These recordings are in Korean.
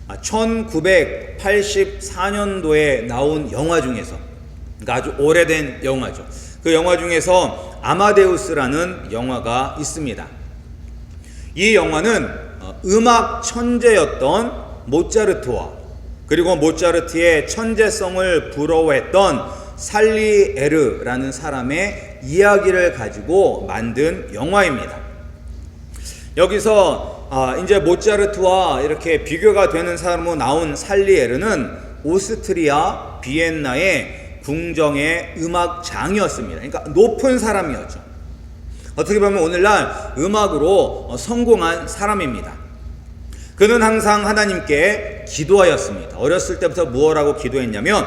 1984년도에 나온 영화 중에서, 그러니까 아주 오래된 영화죠. 그 영화 중에서 아마데우스라는 영화가 있습니다. 이 영화는 음악 천재였던 모차르트와 그리고 모차르트의 천재성을 부러워했던 살리에르라는 사람의 이야기를 가지고 만든 영화입니다. 여기서 이제 모차르트와 이렇게 비교가 되는 사람으로 나온 살리에르는 오스트리아 비엔나의 궁정의 음악장이었습니다. 그러니까 높은 사람이었죠. 어떻게 보면 오늘날 음악으로 성공한 사람입니다. 그는 항상 하나님께 기도하였습니다. 어렸을 때부터 무엇라고 기도했냐면,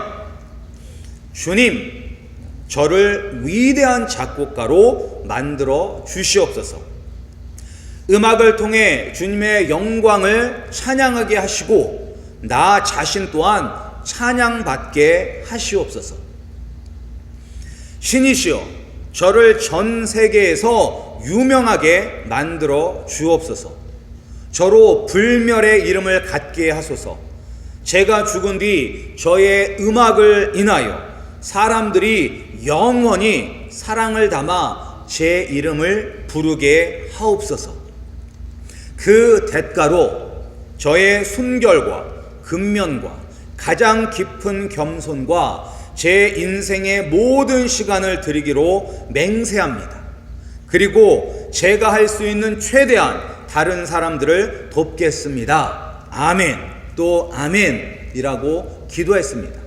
주님, 저를 위대한 작곡가로 만들어 주시옵소서. 음악을 통해 주님의 영광을 찬양하게 하시고 나 자신 또한 찬양받게 하시옵소서. 신이시여, 저를 전 세계에서 유명하게 만들어 주옵소서. 저로 불멸의 이름을 갖게 하소서. 제가 죽은 뒤 저의 음악을 인하여 사람들이 영원히 사랑을 담아 제 이름을 부르게 하옵소서. 그 대가로 저의 순결과 근면과 가장 깊은 겸손과 제 인생의 모든 시간을 드리기로 맹세합니다. 그리고 제가 할 수 있는 최대한 다른 사람들을 돕겠습니다. 아멘. 또 아멘이라고 기도했습니다.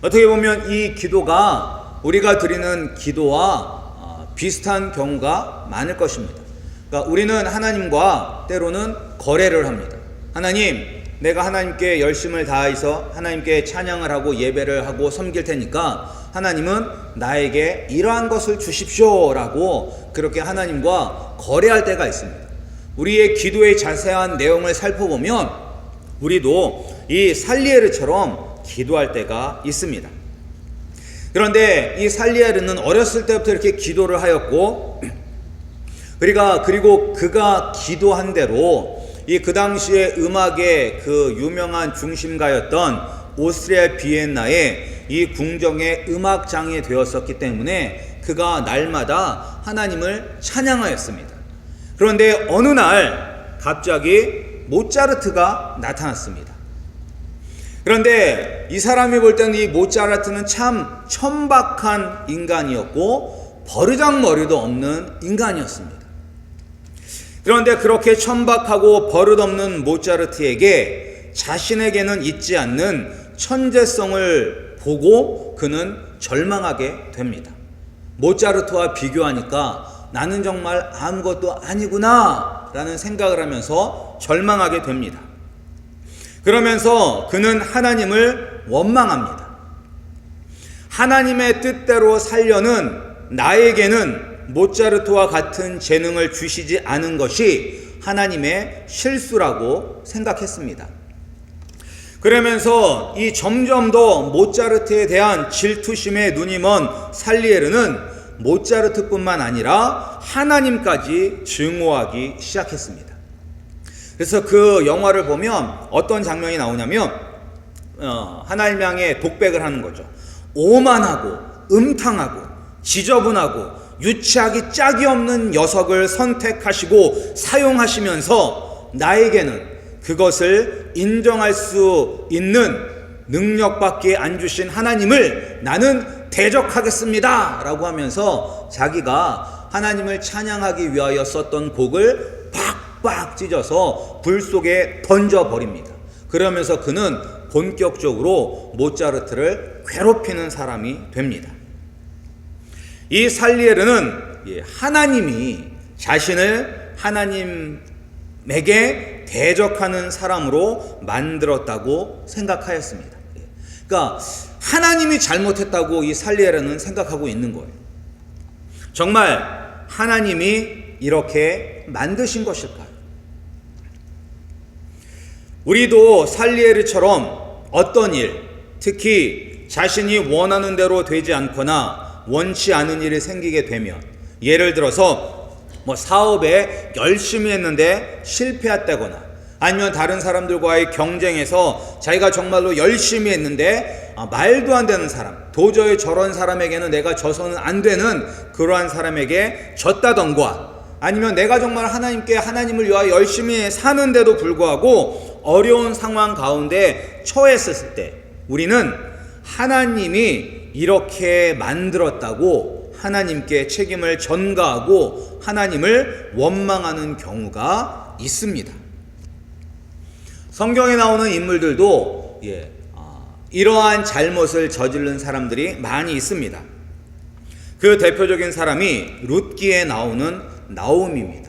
어떻게 보면 이 기도가 우리가 드리는 기도와 비슷한 경우가 많을 것입니다. 그러니까 우리는 하나님과 때로는 거래를 합니다. 하나님, 내가 하나님께 열심을 다해서 하나님께 찬양을 하고 예배를 하고 섬길 테니까 하나님은 나에게 이러한 것을 주십시오 라고 그렇게 하나님과 거래할 때가 있습니다. 우리의 기도의 자세한 내용을 살펴보면 우리도 이 살리에르처럼 기도할 때가 있습니다. 그런데 이 살리에르는 어렸을 때부터 이렇게 기도를 하였고, 그리고 그가 기도한 대로 그 당시에 음악의 그 유명한 중심가였던 오스트리아 비엔나의 이 궁정의 음악장이 되었었기 때문에 그가 날마다 하나님을 찬양하였습니다. 그런데 어느 날 갑자기 모차르트가 나타났습니다. 그런데 이 사람이 볼 때는 이 모차르트는 참 천박한 인간이었고 버르장머리도 없는 인간이었습니다. 그런데 그렇게 천박하고 버릇없는 모차르트에게 자신에게는 있지 않는 천재성을 보고 그는 절망하게 됩니다. 모차르트와 비교하니까 나는 정말 아무것도 아니구나 라는 생각을 하면서 절망하게 됩니다. 그러면서 그는 하나님을 원망합니다. 하나님의 뜻대로 살려는 나에게는 모차르트와 같은 재능을 주시지 않은 것이 하나님의 실수라고 생각했습니다. 그러면서 이 점점 더 모차르트에 대한 질투심에 눈이 먼 살리에르는 모차르트뿐만 아니라 하나님까지 증오하기 시작했습니다. 그래서 그 영화를 보면 어떤 장면이 나오냐면 하나님 향해 독백을 하는 거죠. 오만하고 음탕하고 지저분하고 유치하기 짝이 없는 녀석을 선택하시고 사용하시면서 나에게는 그것을 인정할 수 있는 능력밖에 안 주신 하나님을 나는 대적하겠습니다 라고 하면서 자기가 하나님을 찬양하기 위하여 썼던 곡을 팍팍 찢어서 불 속에 던져버립니다. 그러면서 그는 본격적으로 모차르트를 괴롭히는 사람이 됩니다. 이 살리에르는 하나님이 자신을 하나님에게 대적하는 사람으로 만들었다고 생각하였습니다. 그러니까 하나님이 잘못했다고 이 살리에르는 생각하고 있는 거예요. 정말 하나님이 이렇게 만드신 것일까요? 우리도 살리에르처럼 어떤 일, 특히 자신이 원하는 대로 되지 않거나 원치 않은 일이 생기게 되면, 예를 들어서 사업에 열심히 했는데 실패했다거나 아니면 다른 사람들과의 경쟁에서 자기가 정말로 열심히 했는데 말도 안 되는 사람, 도저히 저런 사람에게는 내가 져서는 안 되는 그러한 사람에게 졌다던가, 아니면 내가 정말 하나님을 위하여 열심히 사는데도 불구하고 어려운 상황 가운데 처했을 때 우리는 하나님이 이렇게 만들었다고 하나님께 책임을 전가하고 하나님을 원망하는 경우가 있습니다. 성경에 나오는 인물들도 이러한 잘못을 저지른 사람들이 많이 있습니다. 그 대표적인 사람이 룻기에 나오는 나오미입니다.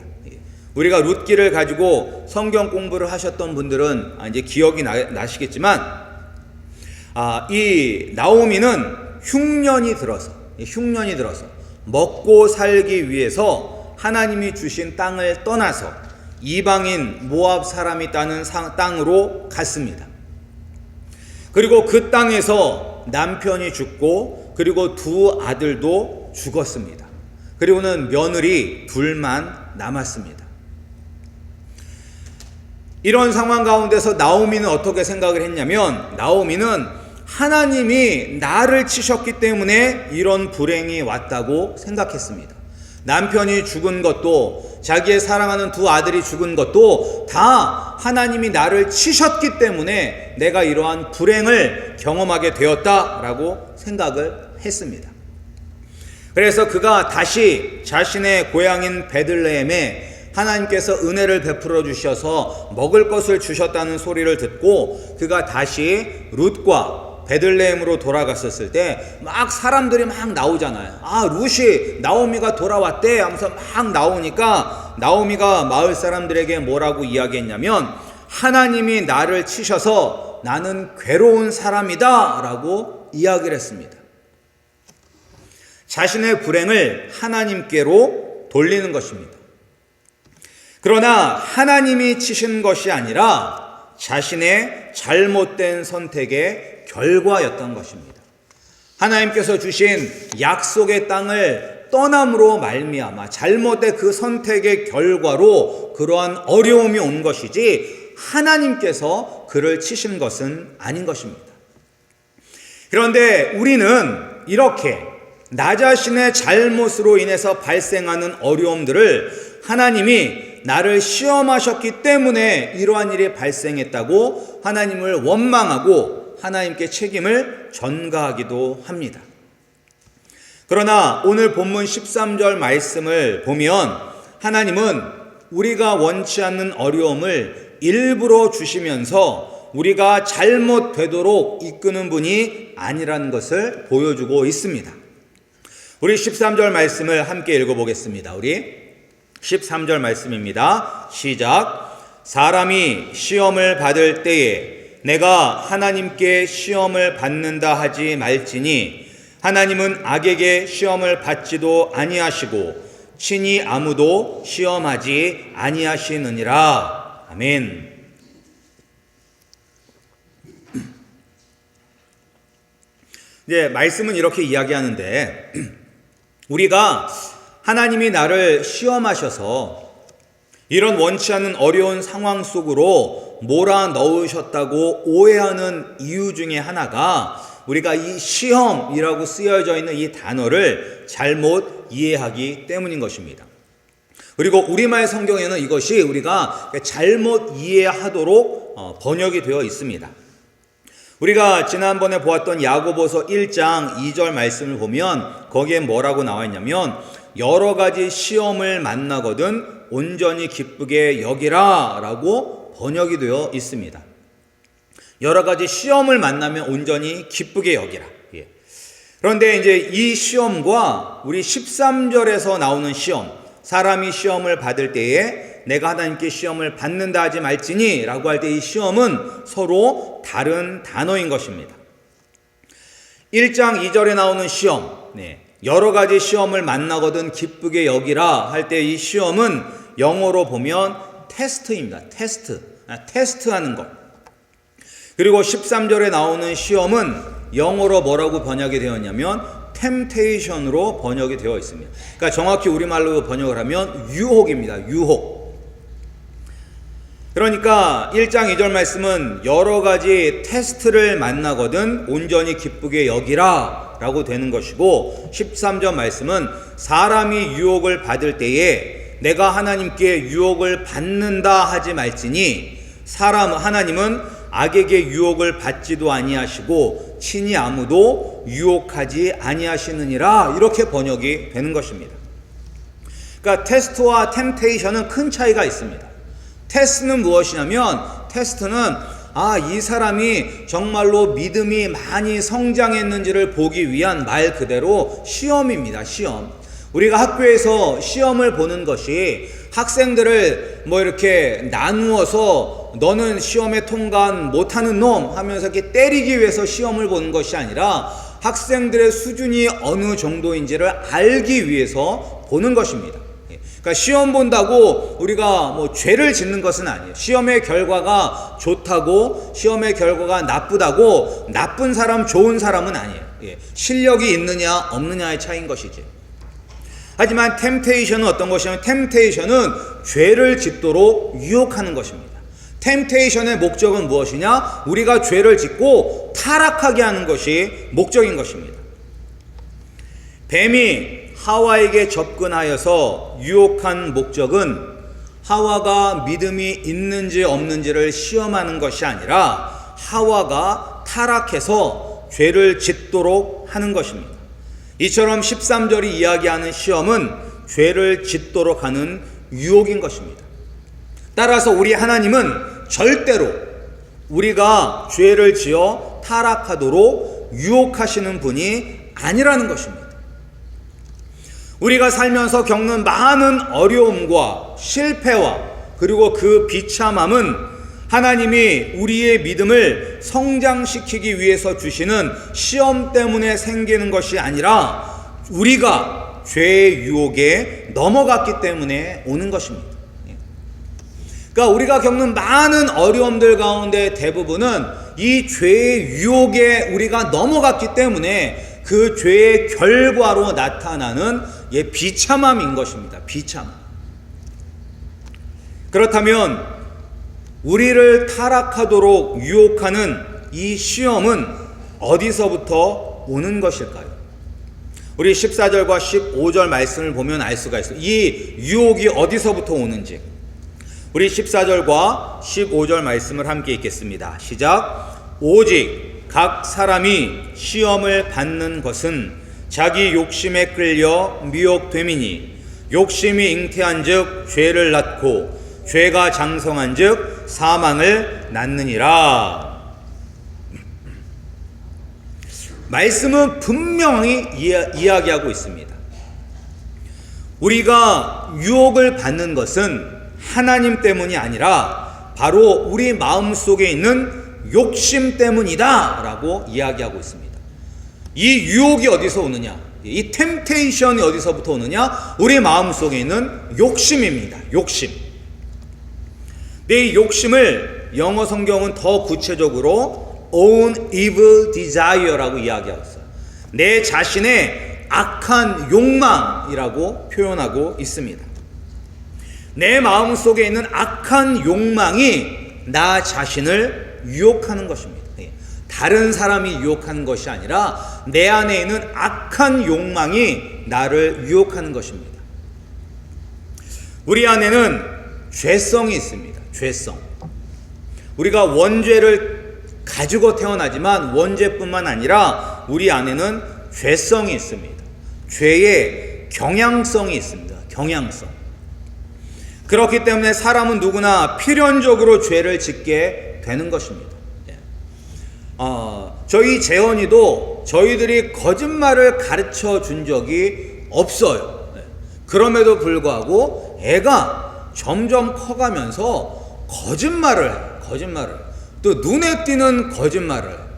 우리가 룻기를 가지고 성경 공부를 하셨던 분들은 이제 기억이 나시겠지만, 이 나오미는 흉년이 들어서 먹고 살기 위해서 하나님이 주신 땅을 떠나서 이방인 모압 사람이 따는 땅으로 갔습니다. 그리고 그 땅에서 남편이 죽고 그리고 두 아들도 죽었습니다. 그리고는 며느리 둘만 남았습니다. 이런 상황 가운데서 나오미는 어떻게 생각을 했냐면, 나오미는 하나님이 나를 치셨기 때문에 이런 불행이 왔다고 생각했습니다. 남편이 죽은 것도, 자기의 사랑하는 두 아들이 죽은 것도 다 하나님이 나를 치셨기 때문에 내가 이러한 불행을 경험하게 되었다라고 생각을 했습니다. 그래서 그가 다시 자신의 고향인 베들레헴에 하나님께서 은혜를 베풀어 주셔서 먹을 것을 주셨다는 소리를 듣고 그가 다시 룻과 베들레헴으로 돌아갔었을 때 막 사람들이 막 나오잖아요. 룻이 나오미가 돌아왔대 하면서 막 나오니까 나오미가 마을 사람들에게 뭐라고 이야기했냐면, 하나님이 나를 치셔서 나는 괴로운 사람이다 라고 이야기를 했습니다. 자신의 불행을 하나님께로 돌리는 것입니다. 그러나 하나님이 치신 것이 아니라 자신의 잘못된 선택의 결과였던 것입니다. 하나님께서 주신 약속의 땅을 떠남으로 말미암아 잘못된 그 선택의 결과로 그러한 어려움이 온 것이지 하나님께서 그를 치신 것은 아닌 것입니다. 그런데 우리는 이렇게 나 자신의 잘못으로 인해서 발생하는 어려움들을 하나님이 나를 시험하셨기 때문에 이러한 일이 발생했다고 하나님을 원망하고 하나님께 책임을 전가하기도 합니다. 그러나 오늘 본문 13절 말씀을 보면 하나님은 우리가 원치 않는 어려움을 일부러 주시면서 우리가 잘못되도록 이끄는 분이 아니라는 것을 보여주고 있습니다. 우리 13절 말씀을 함께 읽어보겠습니다. 우리 13절 말씀입니다. 시작. 사람이 시험을 받을 때에 내가 하나님께 시험을 받는다 하지 말지니 하나님은 악에게 시험을 받지도 아니하시고 친히 아무도 시험하지 아니하시느니라. 아멘. 이제 말씀은 이렇게 이야기하는데, 우리가 하나님이 나를 시험하셔서 이런 원치 않는 어려운 상황 속으로 몰아넣으셨다고 오해하는 이유 중에 하나가 우리가 이 시험이라고 쓰여져 있는 이 단어를 잘못 이해하기 때문인 것입니다. 그리고 우리말 성경에는 이것이 우리가 잘못 이해하도록 번역이 되어 있습니다. 우리가 지난번에 보았던 야고보서 1장 2절 말씀을 보면 거기에 뭐라고 나와 있냐면, 여러 가지 시험을 만나거든 온전히 기쁘게 여기라 라고 번역이 되어 있습니다. 여러 가지 시험을 만나면 온전히 기쁘게 여기라. 그런데 이제 이 시험과 우리 13절에서 나오는 시험, 사람이 시험을 받을 때에 내가 하나님께 시험을 받는다 하지 말지니 라고 할 때 이 시험은 서로 다른 단어인 것입니다. 1장 2절에 나오는 시험, 여러 가지 시험을 만나거든 기쁘게 여기라 할 때 이 시험은 영어로 보면 테스트입니다. 테스트하는 것. 그리고 13절에 나오는 시험은 영어로 뭐라고 번역이 되었냐면 템테이션으로 번역이 되어 있습니다. 그러니까 정확히 우리말로 번역을 하면 유혹입니다. 유혹. 그러니까 1장 2절 말씀은 여러 가지 테스트를 만나거든 온전히 기쁘게 여기라 라고 되는 것이고, 13절 말씀은 사람이 유혹을 받을 때에 내가 하나님께 유혹을 받는다 하지 말지니 하나님은 악에게 유혹을 받지도 아니하시고 친히 아무도 유혹하지 아니하시느니라, 이렇게 번역이 되는 것입니다. 그러니까 테스트와 템테이션은 큰 차이가 있습니다. 테스트는 무엇이냐면, 테스트는 이 사람이 정말로 믿음이 많이 성장했는지를 보기 위한 말 그대로 시험입니다. 시험. 우리가 학교에서 시험을 보는 것이 학생들을 이렇게 나누어서 너는 시험에 통과 못하는 놈 하면서 이렇게 때리기 위해서 시험을 보는 것이 아니라 학생들의 수준이 어느 정도인지를 알기 위해서 보는 것입니다. 그러니까 시험 본다고 우리가 죄를 짓는 것은 아니에요. 시험의 결과가 좋다고, 시험의 결과가 나쁘다고 나쁜 사람, 좋은 사람은 아니에요. 실력이 있느냐 없느냐의 차이인 것이지. 하지만 템테이션은 어떤 것이냐면, 템테이션은 죄를 짓도록 유혹하는 것입니다. 템테이션의 목적은 무엇이냐? 우리가 죄를 짓고 타락하게 하는 것이 목적인 것입니다. 뱀이 하와에게 접근하여서 유혹한 목적은 하와가 믿음이 있는지 없는지를 시험하는 것이 아니라 하와가 타락해서 죄를 짓도록 하는 것입니다. 이처럼 13절이 이야기하는 시험은 죄를 짓도록 하는 유혹인 것입니다. 따라서 우리 하나님은 절대로 우리가 죄를 지어 타락하도록 유혹하시는 분이 아니라는 것입니다. 우리가 살면서 겪는 많은 어려움과 실패와 그리고 그 비참함은 하나님이 우리의 믿음을 성장시키기 위해서 주시는 시험 때문에 생기는 것이 아니라 우리가 죄의 유혹에 넘어갔기 때문에 오는 것입니다. 그러니까 우리가 겪는 많은 어려움들 가운데 대부분은 이 죄의 유혹에 우리가 넘어갔기 때문에 그 죄의 결과로 나타나는 비참함인 것입니다. 비참함. 그렇다면 우리를 타락하도록 유혹하는 이 시험은 어디서부터 오는 것일까요? 우리 14절과 15절 말씀을 보면 알 수가 있어요. 이 유혹이 어디서부터 오는지. 우리 14절과 15절 말씀을 함께 읽겠습니다. 시작. 오직 각 사람이 시험을 받는 것은 자기 욕심에 끌려 미혹됨이니 욕심이 잉태한 즉 죄를 낳고 죄가 장성한 즉 사망을 낳느니라. 말씀은 분명히 이야기하고 있습니다. 우리가 유혹을 받는 것은 하나님 때문이 아니라 바로 우리 마음속에 있는 욕심 때문이다 라고 이야기하고 있습니다. 이 유혹이 어디서 오느냐? 이 템테이션이 어디서부터 오느냐? 우리 마음속에 있는 욕심입니다. 욕심. 이 욕심을 영어 성경은 더 구체적으로 own evil desire라고 이야기하고 있어요. 내 자신의 악한 욕망이라고 표현하고 있습니다. 내 마음속에 있는 악한 욕망이 나 자신을 유혹하는 것입니다. 다른 사람이 유혹하는 것이 아니라 내 안에 있는 악한 욕망이 나를 유혹하는 것입니다. 우리 안에는 죄성이 있습니다. 죄성. 우리가 원죄를 가지고 태어나지만 원죄뿐만 아니라 우리 안에는 죄성이 있습니다. 죄의 경향성이 있습니다. 경향성. 그렇기 때문에 사람은 누구나 필연적으로 죄를 짓게 되는 것입니다. 저희 재원이도 저희들이 거짓말을 가르쳐 준 적이 없어요. 그럼에도 불구하고 애가 점점 커가면서 거짓말을 또 눈에 띄는 거짓말을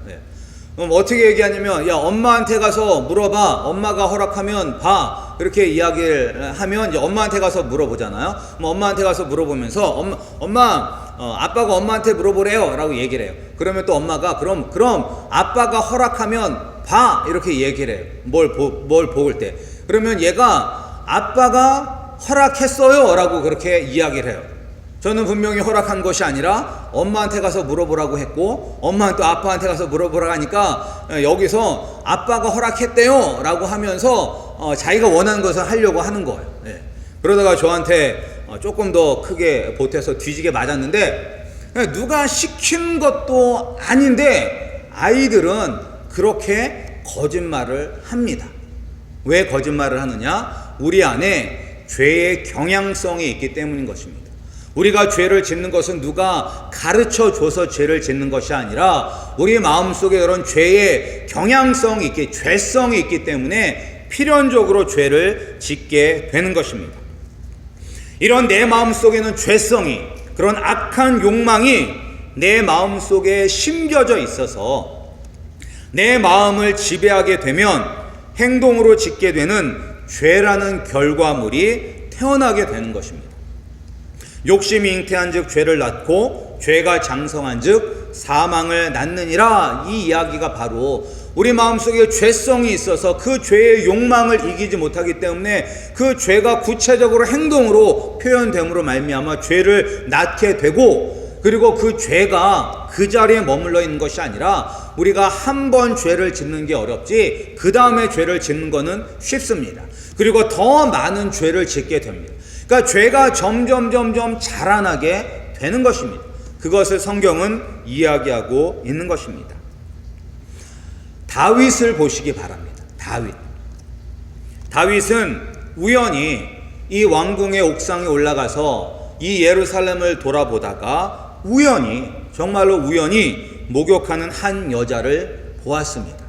그럼 어떻게 얘기하냐면, 야, 엄마한테 가서 물어봐. 엄마가 허락하면 봐. 그렇게 이야기를 하면 이제 엄마한테 가서 물어보잖아요. 엄마한테 가서 물어보면서 엄마 아빠가 엄마한테 물어보래요 라고 얘기를 해요. 그러면 또 엄마가 그럼 아빠가 허락하면 봐 이렇게 얘기를 해요. 뭘 볼 때. 그러면 얘가 아빠가 허락했어요 라고 그렇게 이야기를 해요. 저는 분명히 허락한 것이 아니라 엄마한테 가서 물어보라고 했고, 엄마는 또 아빠한테 가서 물어보라고 하니까 여기서 아빠가 허락했대요 라고 하면서 자기가 원하는 것을 하려고 하는 거예요. 그러다가 저한테 조금 더 크게 보태서 뒤지게 맞았는데, 누가 시킨 것도 아닌데 아이들은 그렇게 거짓말을 합니다. 왜 거짓말을 하느냐? 우리 안에 죄의 경향성이 있기 때문인 것입니다. 우리가 죄를 짓는 것은 누가 가르쳐 줘서 죄를 짓는 것이 아니라 우리 마음속에 이런 죄의 경향성이 있기, 죄성이 있기 때문에 필연적으로 죄를 짓게 되는 것입니다. 이런 내 마음속에는 죄성이, 그런 악한 욕망이 내 마음속에 심겨져 있어서 내 마음을 지배하게 되면 행동으로 짓게 되는 죄라는 결과물이 태어나게 되는 것입니다. 욕심이 잉태한 즉 죄를 낳고 죄가 장성한 즉 사망을 낳느니라. 이 이야기가 바로 우리 마음속에 죄성이 있어서 그 죄의 욕망을 이기지 못하기 때문에 그 죄가 구체적으로 행동으로 표현됨으로 말미암아 죄를 낳게 되고, 그리고 그 죄가 그 자리에 머물러 있는 것이 아니라 우리가 한 번 죄를 짓는 게 어렵지 그 다음에 죄를 짓는 거는 쉽습니다. 그리고 더 많은 죄를 짓게 됩니다. 그러니까 죄가 점점 자라나게 되는 것입니다. 그것을 성경은 이야기하고 있는 것입니다. 다윗을 보시기 바랍니다. 다윗은 우연히 이 왕궁의 옥상에 올라가서 이 예루살렘을 돌아보다가 정말로 우연히 목욕하는 한 여자를 보았습니다.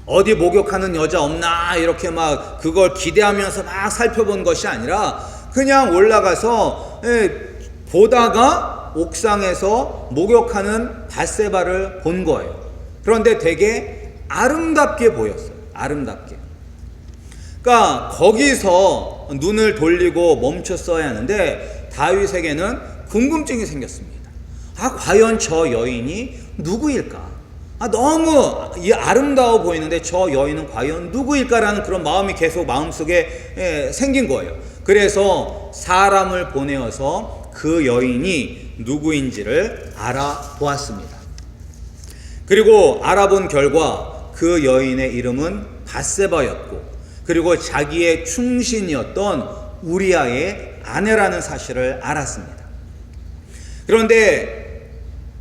어디 목욕하는 여자 없나 이렇게 막 그걸 기대하면서 막 살펴본 것이 아니라 그냥 올라가서 보다가 옥상에서 목욕하는 밧세바를 본 거예요. 그런데 되게 아름답게 보였어요. 아름답게. 그러니까 거기서 눈을 돌리고 멈췄어야 하는데 다윗에게는 궁금증이 생겼습니다. 과연 저 여인이 누구일까? 너무 아름다워 보이는데 저 여인은 과연 누구일까라는 그런 마음이 계속 마음속에 생긴 거예요. 그래서 사람을 보내어서 그 여인이 누구인지를 알아보았습니다. 그리고 알아본 결과 그 여인의 이름은 밧세바였고, 그리고 자기의 충신이었던 우리아의 아내라는 사실을 알았습니다. 그런데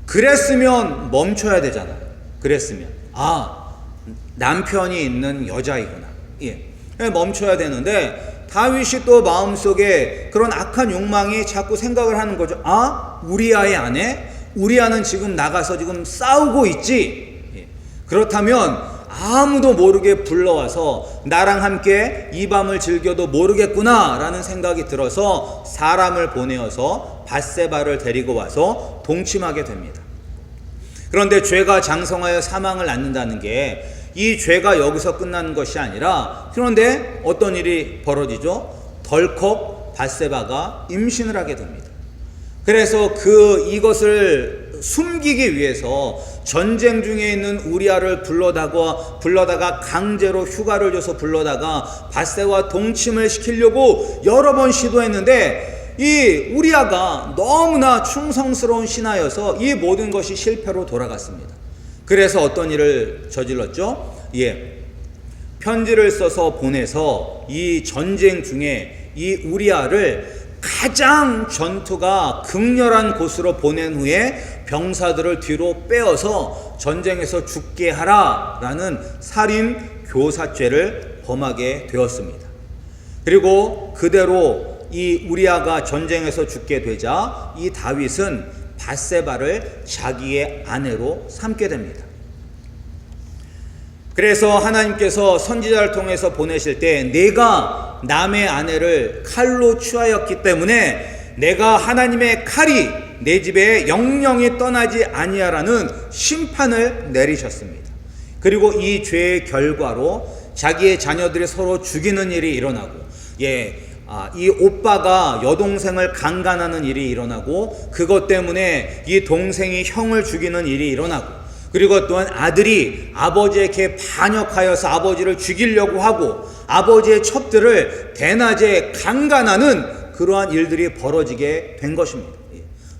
그랬으면 멈춰야 되잖아요. 그랬으면 남편이 있는 여자이구나. 멈춰야 되는데 다윗이 또 마음속에 그런 악한 욕망이 자꾸 생각을 하는 거죠. 우리아의 아내? 우리아는 지금 나가서 지금 싸우고 있지. 그렇다면 아무도 모르게 불러와서 나랑 함께 이 밤을 즐겨도 모르겠구나 라는 생각이 들어서 사람을 보내어서 밧세바를 데리고 와서 동침하게 됩니다. 그런데 죄가 장성하여 사망을 낳는다는 게 이 죄가 여기서 끝나는 것이 아니라, 그런데 어떤 일이 벌어지죠? 덜컥 밧세바가 임신을 하게 됩니다. 그래서 이것을 숨기기 위해서 전쟁 중에 있는 우리아를 불러다가 강제로 휴가를 줘서 불러다가 밧세바와 동침을 시키려고 여러 번 시도했는데 이 우리아가 너무나 충성스러운 신하여서 이 모든 것이 실패로 돌아갔습니다. 그래서 어떤 일을 저질렀죠? 편지를 써서 보내서 이 전쟁 중에 이 우리아를 가장 전투가 극렬한 곳으로 보낸 후에 병사들을 뒤로 빼어서 전쟁에서 죽게 하라라는 살인 교사죄를 범하게 되었습니다. 그리고 그대로 이 우리아가 전쟁에서 죽게 되자 이 다윗은 밧세바를 자기의 아내로 삼게 됩니다. 그래서 하나님께서 선지자를 통해서 보내실 때 내가 남의 아내를 칼로 취하였기 때문에 내가 하나님의 칼이 내 집에 영영이 떠나지 아니하라는 심판을 내리셨습니다. 그리고 이 죄의 결과로 자기의 자녀들이 서로 죽이는 일이 일어나고, 이 오빠가 여동생을 강간하는 일이 일어나고, 그것 때문에 이 동생이 형을 죽이는 일이 일어나고, 그리고 또한 아들이 아버지에게 반역하여서 아버지를 죽이려고 하고 아버지의 첩들을 대낮에 강간하는 그러한 일들이 벌어지게 된 것입니다.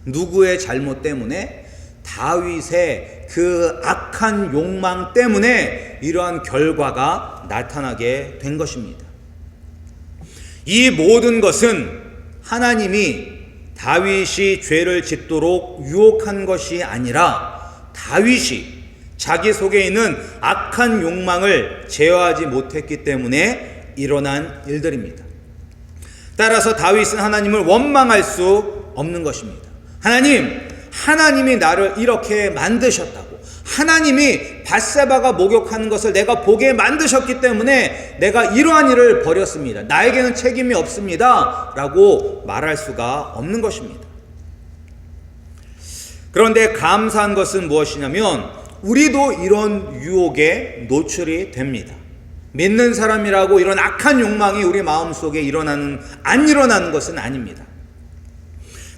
누구의 잘못 때문에? 다윗의 그 악한 욕망 때문에 이러한 결과가 나타나게 된 것입니다. 이 모든 것은 하나님이 다윗이 죄를 짓도록 유혹한 것이 아니라 다윗이 자기 속에 있는 악한 욕망을 제어하지 못했기 때문에 일어난 일들입니다. 따라서 다윗은 하나님을 원망할 수 없는 것입니다. 하나님이 나를 이렇게 만드셨다고, 하나님이 밧세바가 목욕하는 것을 내가 보게 만드셨기 때문에 내가 이러한 일을 벌였습니다. 나에게는 책임이 없습니다 라고 말할 수가 없는 것입니다. 그런데 감사한 것은 무엇이냐면 우리도 이런 유혹에 노출이 됩니다. 믿는 사람이라고 이런 악한 욕망이 우리 마음속에 안 일어나는 것은 아닙니다.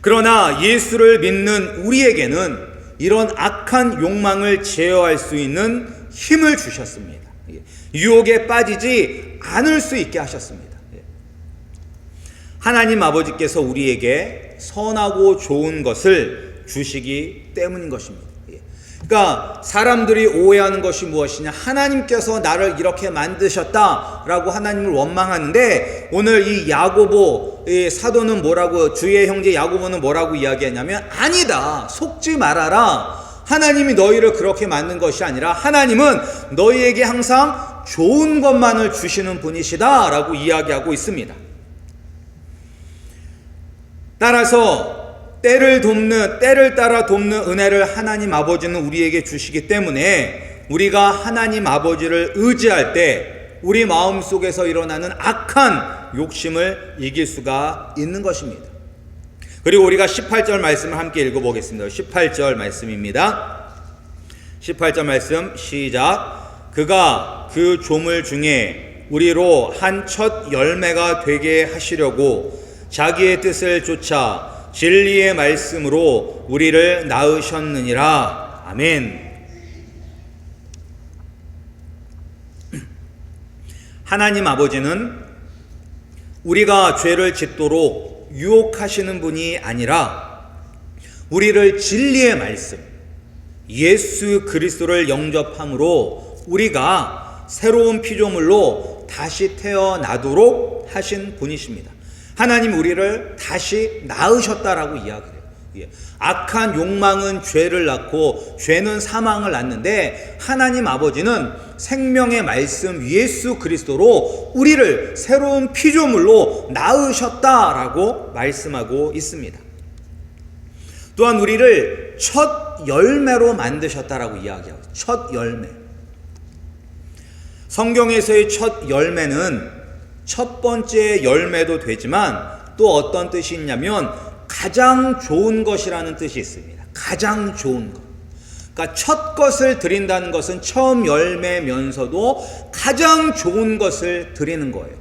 그러나 예수를 믿는 우리에게는 이런 악한 욕망을 제어할 수 있는 힘을 주셨습니다. 유혹에 빠지지 않을 수 있게 하셨습니다. 하나님 아버지께서 우리에게 선하고 좋은 것을 주시기 때문인 것입니다. 그러니까 사람들이 오해하는 것이 무엇이냐, 하나님께서 나를 이렇게 만드셨다라고 하나님을 원망하는데, 오늘 이 야고보 사도는 뭐라고, 주의 형제 야고보는 뭐라고 이야기하냐면, 아니다, 속지 말아라, 하나님이 너희를 그렇게 만든 것이 아니라 하나님은 너희에게 항상 좋은 것만을 주시는 분이시다 라고 이야기하고 있습니다. 따라서 때를 따라 돕는 은혜를 하나님 아버지는 우리에게 주시기 때문에 우리가 하나님 아버지를 의지할 때 우리 마음속에서 일어나는 악한 욕심을 이길 수가 있는 것입니다. 그리고 우리가 18절 말씀을 함께 읽어보겠습니다. 18절 말씀입니다. 18절 말씀 시작. 그가 그 조물 중에 우리로 한 첫 열매가 되게 하시려고 자기의 뜻을 쫓아 진리의 말씀으로 우리를 낳으셨느니라. 아멘. 하나님 아버지는 우리가 죄를 짓도록 유혹하시는 분이 아니라 우리를 진리의 말씀, 예수 그리스도를 영접함으로 우리가 새로운 피조물로 다시 태어나도록 하신 분이십니다. 하나님 우리를 다시 낳으셨다라고 이야기해요. 악한 욕망은 죄를 낳고 죄는 사망을 낳는데 하나님 아버지는 생명의 말씀 예수 그리스도로 우리를 새로운 피조물로 낳으셨다라고 말씀하고 있습니다. 또한 우리를 첫 열매로 만드셨다라고 이야기하고 있어요. 첫 열매. 성경에서의 첫 열매는 첫 번째 열매도 되지만 또 어떤 뜻이 있냐면 가장 좋은 것이라는 뜻이 있습니다. 가장 좋은 것. 그러니까 첫 것을 드린다는 것은 처음 열매면서도 가장 좋은 것을 드리는 거예요.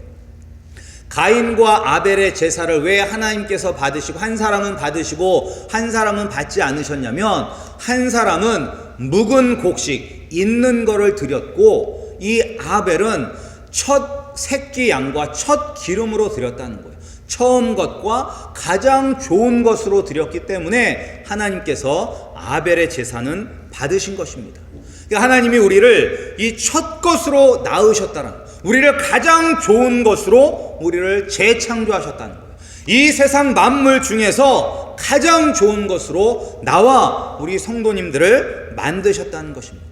가인과 아벨의 제사를 왜 하나님께서 받으시고 한 사람은 받으시고 한 사람은 받지 않으셨냐면 한 사람은 묵은 곡식 있는 거를 드렸고 이 아벨은 첫 새끼 양과 첫 기름으로 드렸다는 거예요. 처음 것과 가장 좋은 것으로 드렸기 때문에 하나님께서 아벨의 제사는 받으신 것입니다. 그러니까 하나님이 우리를 이 첫 것으로 낳으셨다는 거예요. 우리를 가장 좋은 것으로 우리를 재창조하셨다는 거예요. 이 세상 만물 중에서 가장 좋은 것으로 나와 우리 성도님들을 만드셨다는 것입니다.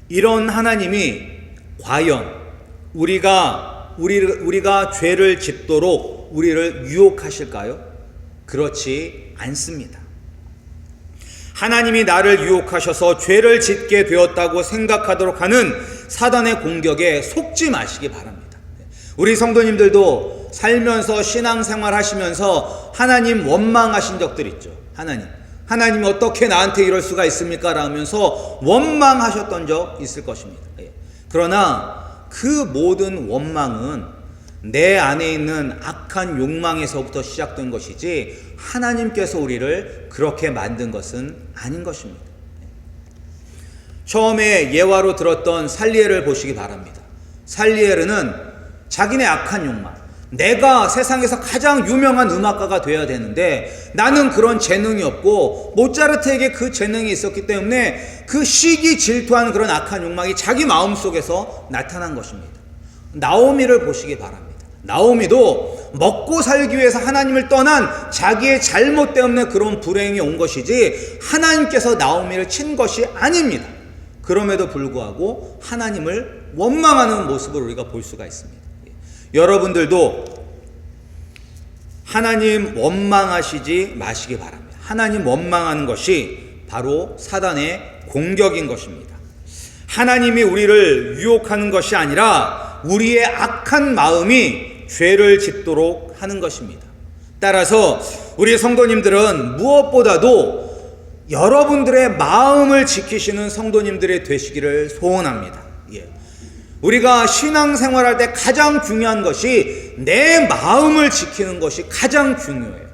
이런 하나님이 과연 우리가 죄를 짓도록 우리를 유혹하실까요? 그렇지 않습니다. 하나님이 나를 유혹하셔서 죄를 짓게 되었다고 생각하도록 하는 사단의 공격에 속지 마시기 바랍니다. 우리 성도님들도 살면서 신앙생활 하시면서 하나님 원망하신 적들 있죠. 하나님 어떻게 나한테 이럴 수가 있습니까? 라면서 원망하셨던 적 있을 것입니다. 그러나 그 모든 원망은 내 안에 있는 악한 욕망에서부터 시작된 것이지 하나님께서 우리를 그렇게 만든 것은 아닌 것입니다. 처음에 예화로 들었던 살리엘을 보시기 바랍니다. 살리엘은 자기네 악한 욕망, 내가 세상에서 가장 유명한 음악가가 되어야 되는데 나는 그런 재능이 없고 모차르트에게 그 재능이 있었기 때문에 그 시기 질투하는 그런 악한 욕망이 자기 마음속에서 나타난 것입니다. 나오미를 보시기 바랍니다. 나오미도 먹고 살기 위해서 하나님을 떠난 자기의 잘못 때문에 그런 불행이 온 것이지 하나님께서 나오미를 친 것이 아닙니다. 그럼에도 불구하고 하나님을 원망하는 모습을 우리가 볼 수가 있습니다. 여러분들도 하나님 원망하시지 마시기 바랍니다. 하나님 원망하는 것이 바로 사단의 공격인 것입니다. 하나님이 우리를 유혹하는 것이 아니라 우리의 악한 마음이 죄를 짓도록 하는 것입니다. 따라서 우리 성도님들은 무엇보다도 여러분들의 마음을 지키시는 성도님들이 되시기를 소원합니다. 우리가 신앙생활할 때 가장 중요한 것이 내 마음을 지키는 것이 가장 중요해요.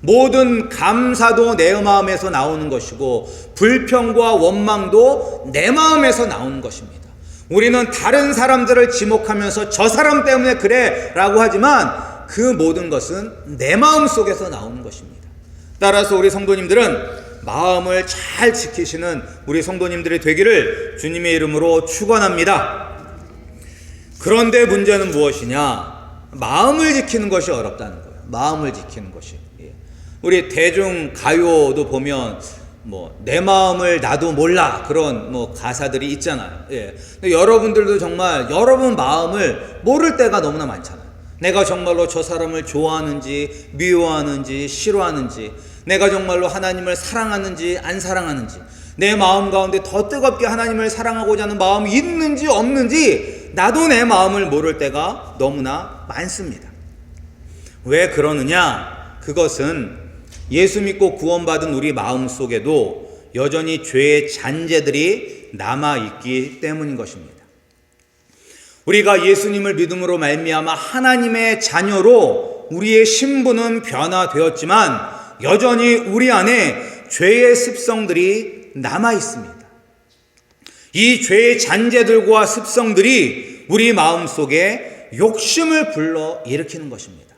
모든 감사도 내 마음에서 나오는 것이고 불평과 원망도 내 마음에서 나오는 것입니다. 우리는 다른 사람들을 지목하면서 저 사람 때문에 그래 라고 하지만 그 모든 것은 내 마음 속에서 나오는 것입니다. 따라서 우리 성도님들은 마음을 잘 지키시는 우리 성도님들이 되기를 주님의 이름으로 축원합니다. 그런데 문제는 무엇이냐? 마음을 지키는 것이 어렵다는 거예요. 마음을 지키는 것이. 우리 대중 가요도 보면 내 마음을 나도 몰라 그런 가사들이 있잖아요. 근데 여러분들도 정말 여러분 마음을 모를 때가 너무나 많잖아요. 내가 정말로 저 사람을 좋아하는지 미워하는지 싫어하는지, 내가 정말로 하나님을 사랑하는지 안 사랑하는지, 내 마음 가운데 더 뜨겁게 하나님을 사랑하고자 하는 마음이 있는지 없는지 나도 내 마음을 모를 때가 너무나 많습니다. 왜 그러느냐? 그것은 예수 믿고 구원받은 우리 마음 속에도 여전히 죄의 잔재들이 남아있기 때문인 것입니다. 우리가 예수님을 믿음으로 말미암아 하나님의 자녀로 우리의 신분은 변화되었지만 여전히 우리 안에 죄의 습성들이 남아있습니다. 이 죄의 잔재들과 습성들이 우리 마음속에 욕심을 불러 일으키는 것입니다.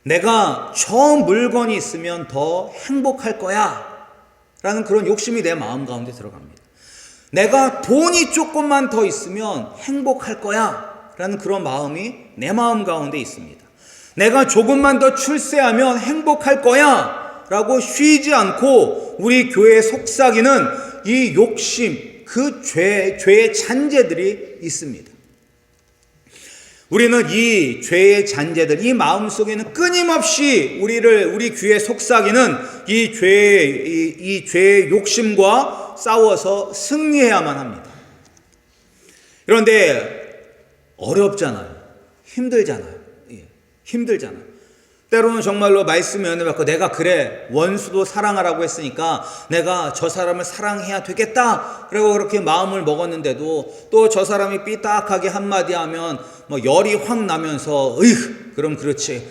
내가 저 물건이 있으면 더 행복할 거야 라는 그런 욕심이 내 마음 가운데 들어갑니다. 내가 돈이 조금만 더 있으면 행복할 거야 라는 그런 마음이 내 마음 가운데 있습니다. 내가 조금만 더 출세하면 행복할 거야 라고 쉬지 않고 우리 교회에 속삭이는 이 욕심, 그 죄의 잔재들이 있습니다. 우리는 이 죄의 잔재들, 이 마음속에는 끊임없이 우리 귀에 속삭이는 이 죄의 욕심과 싸워서 승리해야만 합니다. 그런데 어렵잖아요. 힘들잖아요. 힘들잖아요. 때로는 정말로 말씀에 은혜 받고 내가 그래 원수도 사랑하라고 했으니까 내가 저 사람을 사랑해야 되겠다 그리고 그렇게 마음을 먹었는데도 또 저 사람이 삐딱하게 한마디 하면 열이 확 나면서 그럼 그렇지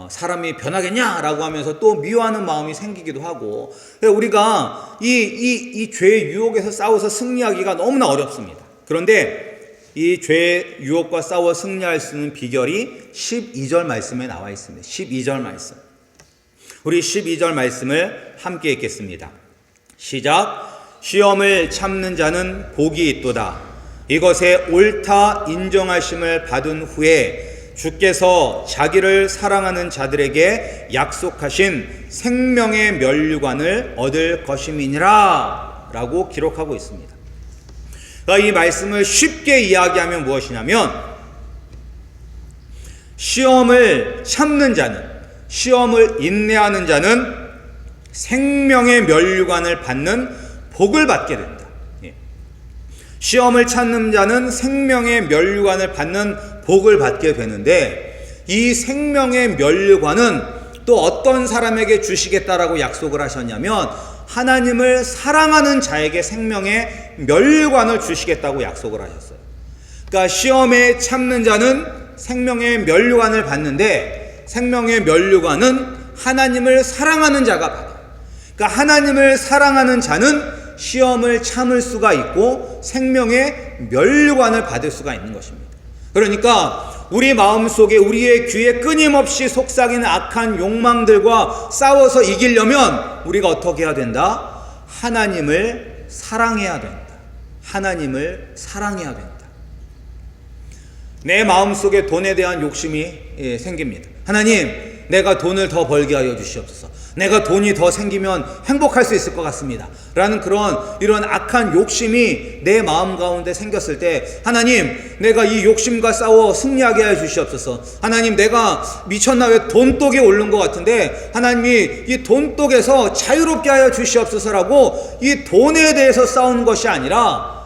사람이 변하겠냐라고 하면서 또 미워하는 마음이 생기기도 하고, 우리가 이 죄의 유혹에서 싸워서 승리하기가 너무나 어렵습니다. 그런데 이 죄의 유혹과 싸워 승리할 수 있는 비결이 12절 말씀에 나와 있습니다. 12절 말씀. 우리 12절 말씀을 함께 읽겠습니다. 시작. 시험을 참는 자는 복이 있도다. 이것에 옳다 인정하심을 받은 후에 주께서 자기를 사랑하는 자들에게 약속하신 생명의 면류관을 얻을 것임이니라 라고 기록하고 있습니다. 이 말씀을 쉽게 이야기하면 무엇이냐면, 시험을 참는 자는, 시험을 인내하는 자는 생명의 면류관을 받는 복을 받게 된다. 시험을 참는 자는 생명의 면류관을 받는 복을 받게 되는데, 이 생명의 면류관은 또 어떤 사람에게 주시겠다라고 약속을 하셨냐면 하나님을 사랑하는 자에게 생명의 면류관을 주시겠다고 약속을 하셨어요. 그러니까 시험에 참는 자는 생명의 면류관을 받는데, 생명의 면류관은 하나님을 사랑하는 자가 받아요. 그러니까 하나님을 사랑하는 자는 시험을 참을 수가 있고 생명의 면류관을 받을 수가 있는 것입니다. 그러니까 우리 마음속에 우리의 귀에 끊임없이 속삭이는 악한 욕망들과 싸워서 이기려면 우리가 어떻게 해야 된다? 하나님을 사랑해야 된다. 하나님을 사랑해야 된다. 내 마음속에 돈에 대한 욕심이 생깁니다. 하나님, 내가 돈을 더 벌게 하여 주시옵소서. 내가 돈이 더 생기면 행복할 수 있을 것 같습니다. 라는 이런 악한 욕심이 내 마음 가운데 생겼을 때, 하나님, 내가 이 욕심과 싸워 승리하게 하여 주시옵소서. 하나님, 내가 미쳤나 왜 돈독에 오른 것 같은데, 하나님이 이 돈독에서 자유롭게 하여 주시옵소서라고 이 돈에 대해서 싸우는 것이 아니라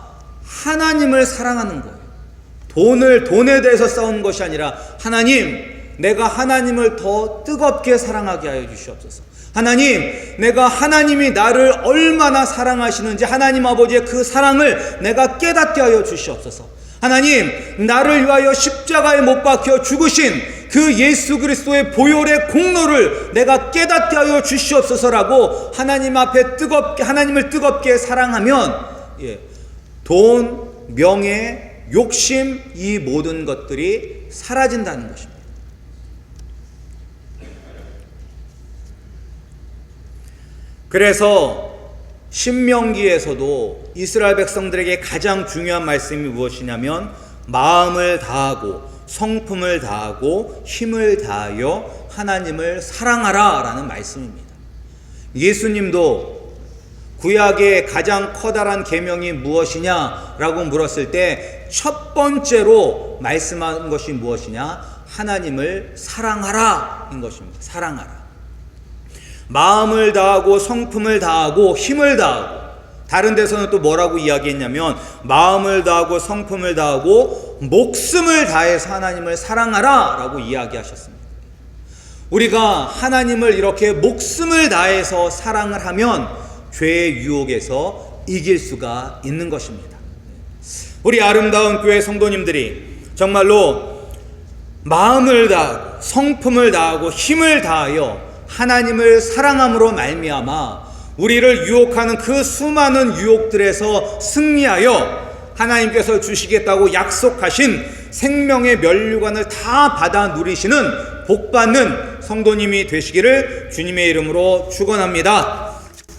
하나님을 사랑하는 거예요. 돈에 대해서 싸우는 것이 아니라, 하나님, 내가 하나님을 더 뜨겁게 사랑하게 하여 주시옵소서. 하나님, 내가 하나님이 나를 얼마나 사랑하시는지 하나님 아버지의 그 사랑을 내가 깨닫게 하여 주시옵소서. 하나님, 나를 위하여 십자가에 못 박혀 죽으신 그 예수 그리스도의 보혈의 공로를 내가 깨닫게 하여 주시옵소서라고 하나님 앞에 하나님을 뜨겁게 사랑하면, 돈, 명예, 욕심, 이 모든 것들이 사라진다는 것입니다. 그래서 신명기에서도 이스라엘 백성들에게 가장 중요한 말씀이 무엇이냐면, 마음을 다하고 성품을 다하고 힘을 다하여 하나님을 사랑하라 라는 말씀입니다. 예수님도 구약의 가장 커다란 계명이 무엇이냐라고 물었을 때 첫 번째로 말씀한 것이 무엇이냐? 하나님을 사랑하라인 것입니다. 사랑하라. 마음을 다하고 성품을 다하고 힘을 다하고, 다른 데서는 또 뭐라고 이야기했냐면, 마음을 다하고 성품을 다하고 목숨을 다해서 하나님을 사랑하라 라고 이야기하셨습니다. 우리가 하나님을 이렇게 목숨을 다해서 사랑을 하면 죄의 유혹에서 이길 수가 있는 것입니다. 우리 아름다운 교회 성도님들이 정말로 마음을 다하고 성품을 다하고 힘을 다하여 하나님을 사랑함으로 말미암아 우리를 유혹하는 그 수많은 유혹들에서 승리하여 하나님께서 주시겠다고 약속하신 생명의 면류관을 다 받아 누리시는 복받는 성도님이 되시기를 주님의 이름으로 축원합니다.